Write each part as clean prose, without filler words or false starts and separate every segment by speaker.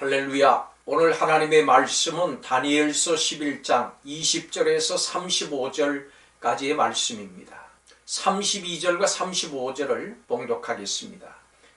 Speaker 1: 할렐루야. 오늘 하나님의 말씀은 다니엘서 11장 20절에서 35절까지의 말씀입니다. 32절과 35절을 봉독하겠습니다.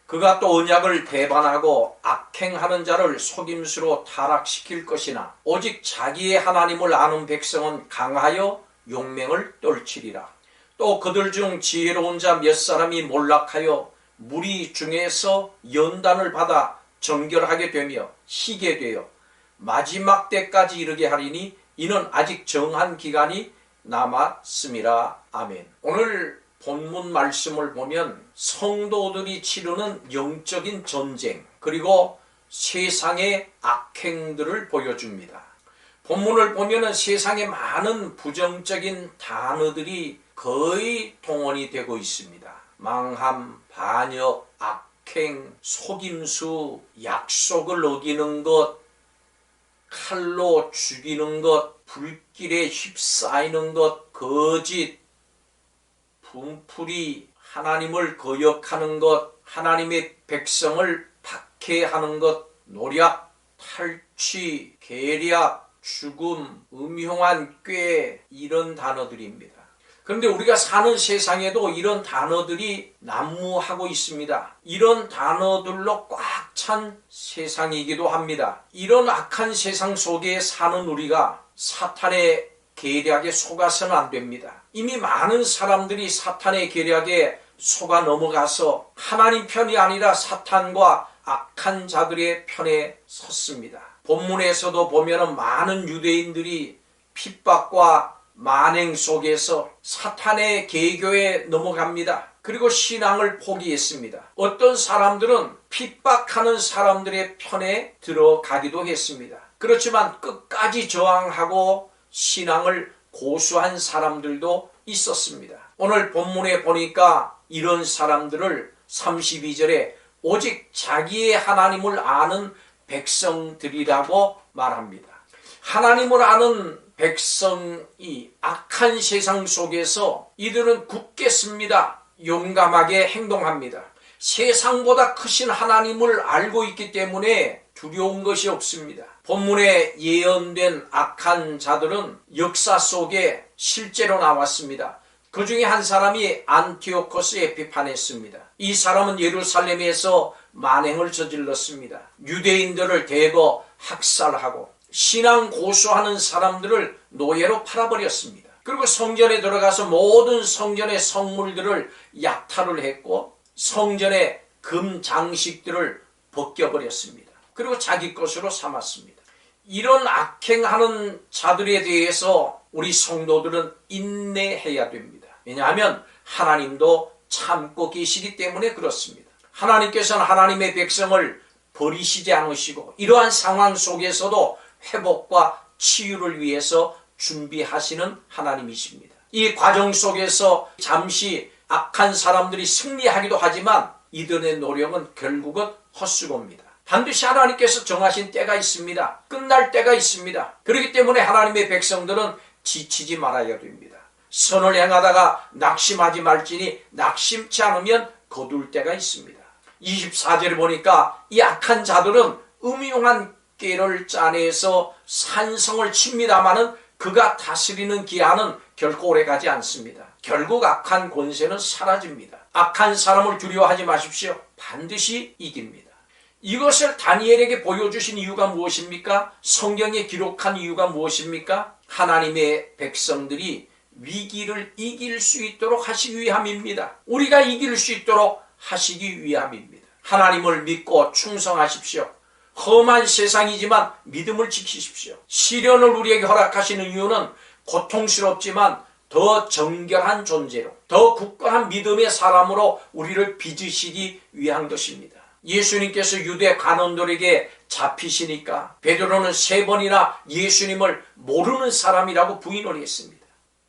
Speaker 1: 그가 또 언약을 배반하고 악행하는 자를 속임수로 타락시킬 것이나 오직 자기의 하나님을 아는 백성은 강하여 용맹을 떨치리라. 또 그들 중 지혜로운 자 몇 사람이 몰락하여 무리 중에서 연단을 받아 정결하게 되며 희게 되어 마지막 때까지 이르게 하리니 이는 아직 정한 기간이 남았음이라. 아멘. 오늘 본문 말씀을 보면 성도들이 치르는 영적인 전쟁 그리고 세상의 악행들을 보여줍니다. 본문을 보면 세상에 많은 부정적인 단어들이 거의 동원이 되고 있습니다. 망함, 반역, 악행, 속임수, 약속을 어기는 것, 칼로 죽이는 것, 불길에 휩싸이는 것, 거짓, 분풀이, 하나님을 거역하는 것, 하나님의 백성을 박해하는 것, 노략, 탈취, 계략, 죽음, 음흉한 꾀, 이런 단어들입니다. 그런데 우리가 사는 세상에도 이런 단어들이 난무하고 있습니다. 이런 단어들로 꽉 찬 세상이기도 합니다. 이런 악한 세상 속에 사는 우리가 사탄의 계략에 속아서는 안 됩니다. 이미 많은 사람들이 사탄의 계략에 속아 넘어가서 하나님 편이 아니라 사탄과 악한 자들의 편에 섰습니다. 본문에서도 보면 많은 유대인들이 핍박과 만행 속에서 사탄의 계교에 넘어갑니다. 그리고 신앙을 포기했습니다. 어떤 사람들은 핍박하는 사람들의 편에 들어가기도 했습니다. 그렇지만 끝까지 저항하고 신앙을 고수한 사람들도 있었습니다. 오늘 본문에 보니까 이런 사람들을 32절에 오직 자기의 하나님을 아는 백성들이라고 말합니다. 하나님을 아는 백성이 악한 세상 속에서 이들은 굳게 씁니다. 용감하게 행동합니다. 세상보다 크신 하나님을 알고 있기 때문에 두려운 것이 없습니다. 본문에 예언된 악한 자들은 역사 속에 실제로 나왔습니다. 그 중에 한 사람이 안티오코스 에피파네스입니다. 이 사람은 예루살렘에서 만행을 저질렀습니다. 유대인들을 대거 학살하고 신앙 고수하는 사람들을 노예로 팔아버렸습니다. 그리고 성전에 들어가서 모든 성전의 성물들을 약탈을 했고 성전의 금 장식들을 벗겨버렸습니다. 그리고 자기 것으로 삼았습니다. 이런 악행하는 자들에 대해서 우리 성도들은 인내해야 됩니다. 왜냐하면 하나님도 참고 계시기 때문에 그렇습니다. 하나님께서는 하나님의 백성을 버리시지 않으시고 이러한 상황 속에서도 회복과 치유를 위해서 준비하시는 하나님이십니다. 이 과정 속에서 잠시 악한 사람들이 승리하기도 하지만 이들의 노력은 결국은 헛수고입니다. 반드시 하나님께서 정하신 때가 있습니다. 끝날 때가 있습니다. 그렇기 때문에 하나님의 백성들은 지치지 말아야 됩니다. 선을 행하다가 낙심하지 말지니 낙심치 않으면 거둘 때가 있습니다. 24절에 보니까 이 악한 자들은 음흉한 꾀를 짜내서 산성을 칩니다마는 그가 다스리는 기한은 결코 오래가지 않습니다. 결국 악한 권세는 사라집니다. 악한 사람을 두려워하지 마십시오. 반드시 이깁니다. 이것을 다니엘에게 보여주신 이유가 무엇입니까? 성경에 기록한 이유가 무엇입니까? 하나님의 백성들이 위기를 이길 수 있도록 하시기 위함입니다. 우리가 이길 수 있도록 하시기 위함입니다. 하나님을 믿고 충성하십시오. 험한 세상이지만 믿음을 지키십시오. 시련을 우리에게 허락하시는 이유는 고통스럽지만 더 정결한 존재로, 더 굳건한 믿음의 사람으로 우리를 빚으시기 위한 것입니다. 예수님께서 유대 관원들에게 잡히시니까 베드로는 3번이나 예수님을 모르는 사람이라고 부인을 했습니다.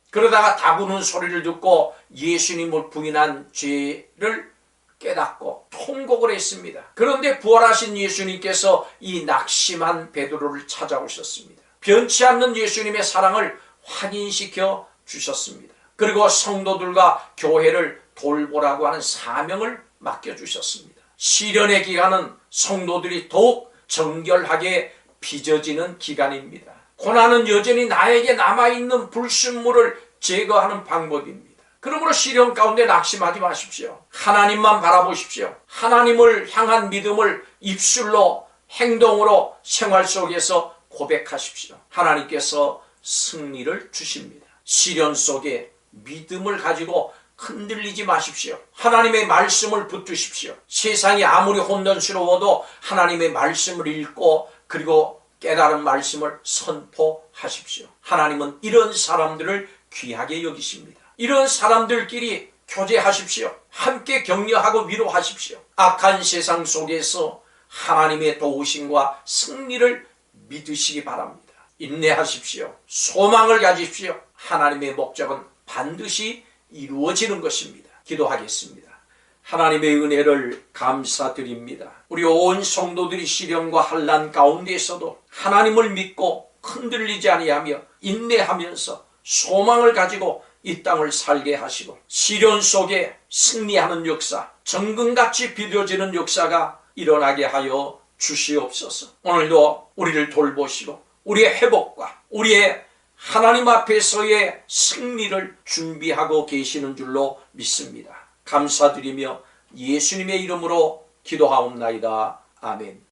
Speaker 1: 그러다가 다구는 소리를 듣고 예수님을 부인한 죄를 깨닫고 통곡을 했습니다. 그런데 부활하신 예수님께서 이 낙심한 베드로를 찾아오셨습니다. 변치 않는 예수님의 사랑을 확인시켜 주셨습니다. 그리고 성도들과 교회를 돌보라고 하는 사명을 맡겨주셨습니다. 시련의 기간은 성도들이 더욱 정결하게 빚어지는 기간입니다. 고난은 여전히 나에게 남아있는 불순물을 제거하는 방법입니다. 그러므로 시련 가운데 낙심하지 마십시오. 하나님만 바라보십시오. 하나님을 향한 믿음을 입술로, 행동으로, 생활 속에서 고백하십시오. 하나님께서 승리를 주십니다. 시련 속에 믿음을 가지고 흔들리지 마십시오. 하나님의 말씀을 붙드십시오. 세상이 아무리 혼돈스러워도 하나님의 말씀을 읽고 그리고 깨달은 말씀을 선포하십시오. 하나님은 이런 사람들을 귀하게 여기십니다. 이런 사람들끼리 교제하십시오. 함께 격려하고 위로하십시오. 악한 세상 속에서 하나님의 도우심과 승리를 믿으시기 바랍니다. 인내하십시오. 소망을 가지십시오. 하나님의 목적은 반드시 이루어지는 것입니다. 기도하겠습니다. 하나님의 은혜를 감사드립니다. 우리 온 성도들이 시련과 환난 가운데에서도 하나님을 믿고 흔들리지 아니하며 인내하면서 소망을 가지고 이 땅을 살게 하시고 시련 속에 승리하는 역사, 정금같이 빚어지는 역사가 일어나게 하여 주시옵소서. 오늘도 우리를 돌보시고 우리의 회복과 우리의 하나님 앞에서의 승리를 준비하고 계시는 줄로 믿습니다. 감사드리며 예수님의 이름으로 기도하옵나이다. 아멘.